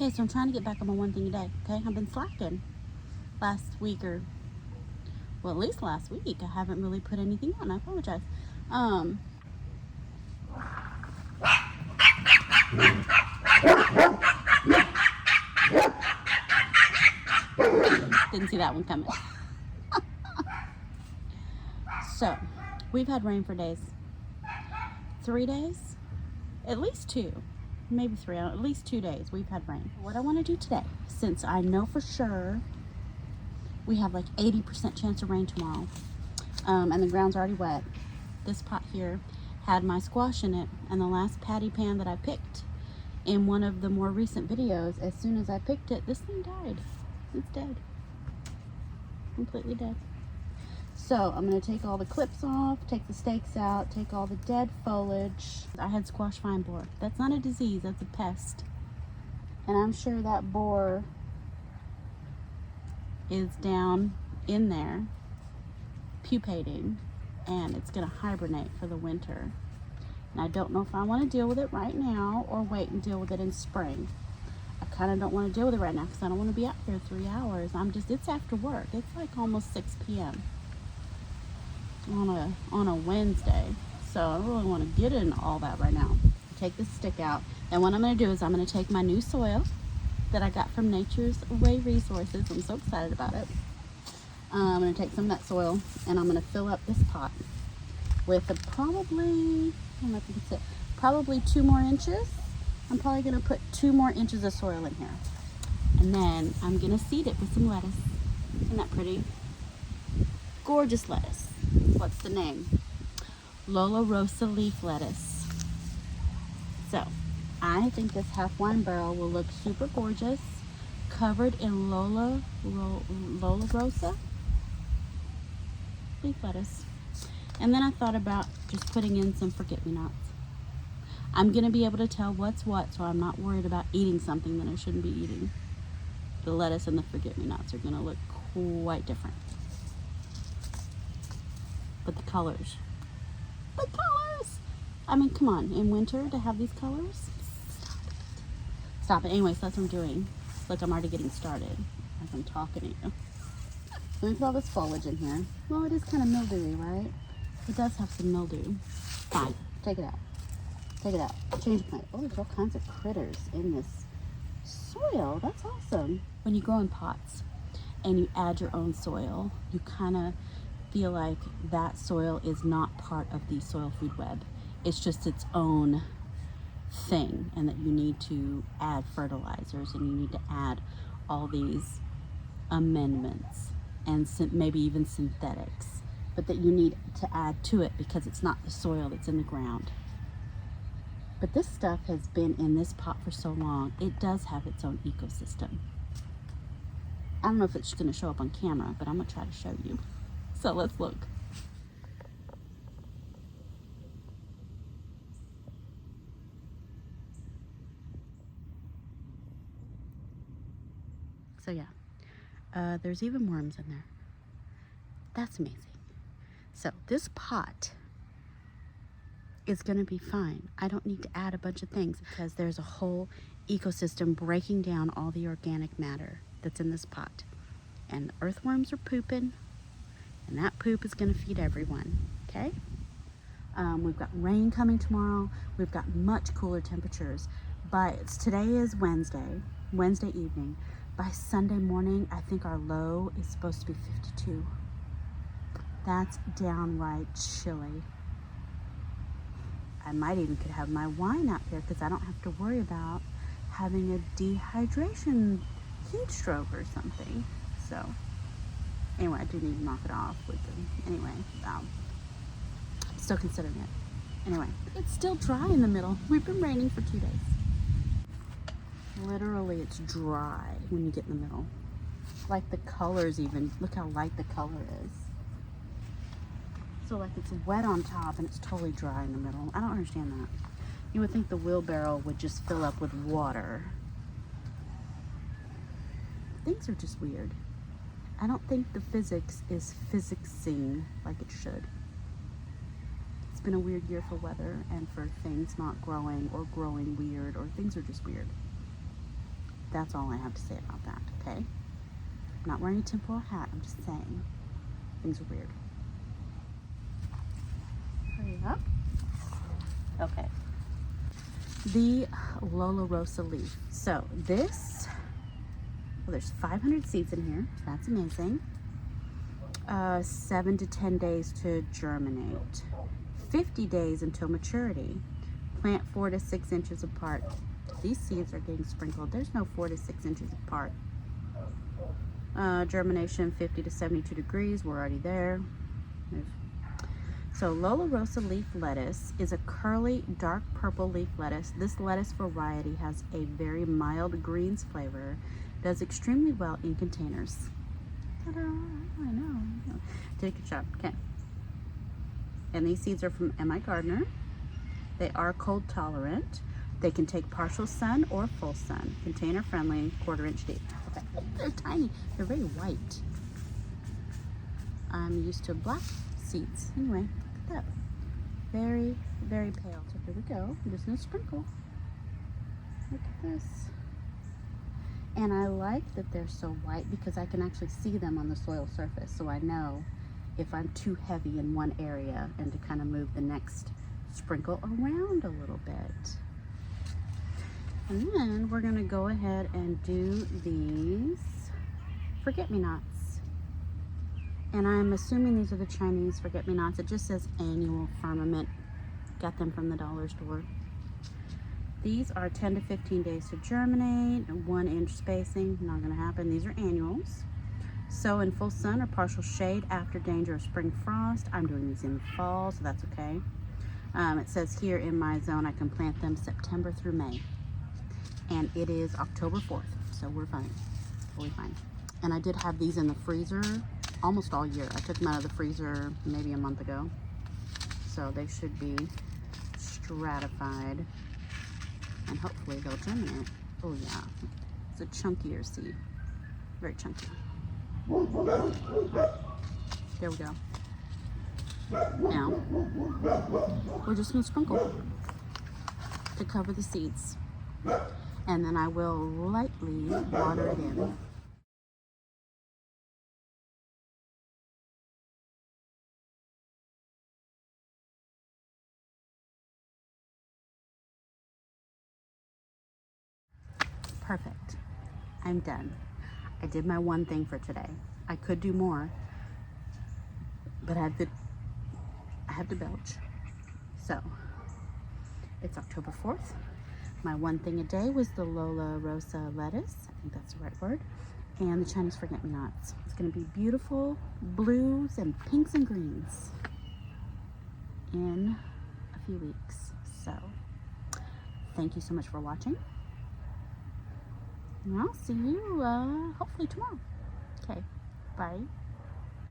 Okay, so I'm trying to get back on my one thing a day. Okay, I've been slacking last week, or well, at least last week. I haven't really put anything on. I apologize. Um, didn't see that one coming. So, we've had rain for days. 3 days? At least two. Maybe three. At least 2 days we've had rain. What I want to do today, since I know for sure we have like 80% chance of rain tomorrow, and the ground's already wet. This pot here had my squash in it, and the last patty pan that I picked in one of the more recent videos, as soon as I picked it, this thing died. It's dead. Completely dead. So I'm going to take all the clips off, take the stakes out, take all the dead foliage. I had squash vine borer. That's not a disease, that's a pest. And I'm sure that borer is down in there, pupating, and it's going to hibernate for the winter. And I don't know if I want to deal with it right now or wait and deal with it in spring. I kind of don't want to deal with it right now because I don't want to be out here 3 hours. It's after work. It's like almost 6 p.m. on a Wednesday. So I don't really want to get into all that right now. Take this stick out. And what I'm going to do is I'm going to take my new soil that I got from Nature's Way Resources. I'm so excited about it. I'm going to take some of that soil and I'm going to fill up this pot with probably 2 more inches. I'm probably going to put 2 more inches of soil in here. And then I'm going to seed it with some lettuce. Isn't that pretty? Gorgeous lettuce. What's the name? Lolla Rossa leaf lettuce. So, I think this half wine barrel will look super gorgeous, covered in Lolla Rossa leaf lettuce. And then I thought about just putting in some forget-me-nots. I'm going to be able to tell what's what, so I'm not worried about eating something that I shouldn't be eating. The lettuce and the forget-me-nots are going to look quite different. But the colors. I mean, come on, in winter to have these colors? Stop it. Anyways, that's what I'm doing. Look, I'm already getting started as I'm talking to you. Let me put all this foliage in here. Well, it is kind of mildewy, right? It does have some mildew. Fine. Take it out. Take it out. Change the plant. Oh, there's all kinds of critters in this soil. That's awesome. When you grow in pots and you add your own soil, you kind of feel like that soil is not part of the soil food web. It's just its own thing, and that you need to add fertilizers and you need to add all these amendments and maybe even synthetics, but that you need to add to it because it's not the soil that's in the ground. But this stuff has been in this pot for so long, it does have its own ecosystem. I don't know if it's going to show up on camera, but I'm going to try to show you. So let's look. So yeah, there's even worms in there. That's amazing. So this pot is going to be fine. I don't need to add a bunch of things because there's a whole ecosystem breaking down all the organic matter that's in this pot. And the earthworms are pooping, and that poop is going to feed everyone, okay? We've got rain coming tomorrow. We've got much cooler temperatures. Today is Wednesday evening. By Sunday morning, I think our low is supposed to be 52. That's downright chilly. I might even could have my wine out here because I don't have to worry about having a dehydration heat stroke or something. So anyway, I do need to knock it off with the, anyway, I'm still considering it. Anyway, it's still dry in the middle. We've been raining for 2 days. Literally, it's dry when you get in the middle. Like the colors even, look how light the color is. So like it's wet on top and it's totally dry in the middle. I don't understand that. You would think the wheelbarrow would just fill up with water. Things are just weird. I don't think the physics is physicsing like it should. It's been a weird year for weather and for things not growing or growing weird, or things are just weird. That's all I have to say about that, okay? I'm not wearing a tinfoil hat, I'm just saying. Things are weird. Hurry up. Okay. The Lolla Rossa leaf. So this, well, there's 500 seeds in here. That's amazing. 7 to 10 days to germinate. 50 days until maturity. Plant 4 to 6 inches apart. These seeds are getting sprinkled. There's no 4 to 6 inches apart. Germination 50 to 72 degrees. We're already there. So Lolla Rossa leaf lettuce is a curly, dark purple leaf lettuce. This lettuce variety has a very mild greens flavor. Does extremely well in containers. Ta-da! I know. Did a good job. Okay. And these seeds are from M.I. Gardner. They are cold tolerant. They can take partial sun or full sun. Container friendly, 1/4 inch deep. Okay. They're tiny. They're very white. I'm used to black seeds. Anyway, look at that. Very, very pale. So here we go. I'm just gonna sprinkle. Look at this. And I like that they're so white because I can actually see them on the soil surface. So I know if I'm too heavy in one area and to kind of move the next sprinkle around a little bit. And then we're gonna go ahead and do these forget-me-nots. And I'm assuming these are the Chinese forget-me-nots. It just says annual firmament. Got them from the dollar store. These are 10 to 15 days to germinate, 1 inch spacing, not gonna happen. These are annuals. Sow in full sun or partial shade after danger of spring frost. I'm doing these in the fall, so that's okay. It says here in my zone I can plant them September through May. And it is October 4th, so we're fine, totally fine. And I did have these in the freezer almost all year. I took them out of the freezer maybe a month ago. So they should be stratified and hopefully they'll germinate. Oh yeah, it's a chunkier seed, very chunky. Right. There we go. Now, we're just gonna sprinkle to cover the seeds. And then I will lightly water it in. Perfect. I'm done. I did my one thing for today. I could do more, but I have to belch. So, it's October 4th. My one thing a day was the Lolla Rossa lettuce. I think that's the right word. And the Chinese forget-me-nots. It's gonna be beautiful blues and pinks and greens in a few weeks. So, thank you so much for watching. And I'll see you hopefully tomorrow. Okay, bye.